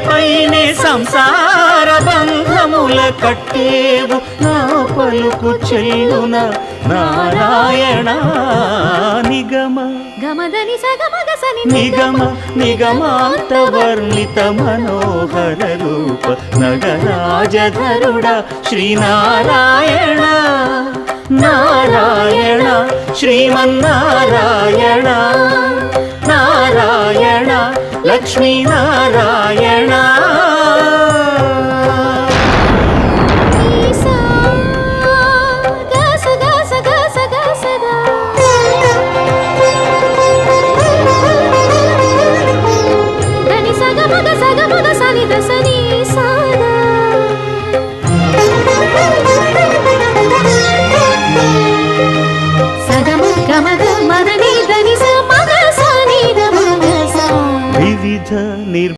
పైనే సంసార బంధముల కట్టేవు నా పలుకు చెల్లున నారాయణ నిగమ గమదని సగమగసని నిగమ నిగమాంత వర్ణిత మనోహర రూప నగరాజధరుడ శ్రీనారాయణ నారాయణ శ్రీమన్నారాయణ నారాయణ లక్ష్మీనారాయణ సగమగ సని దసని సాదా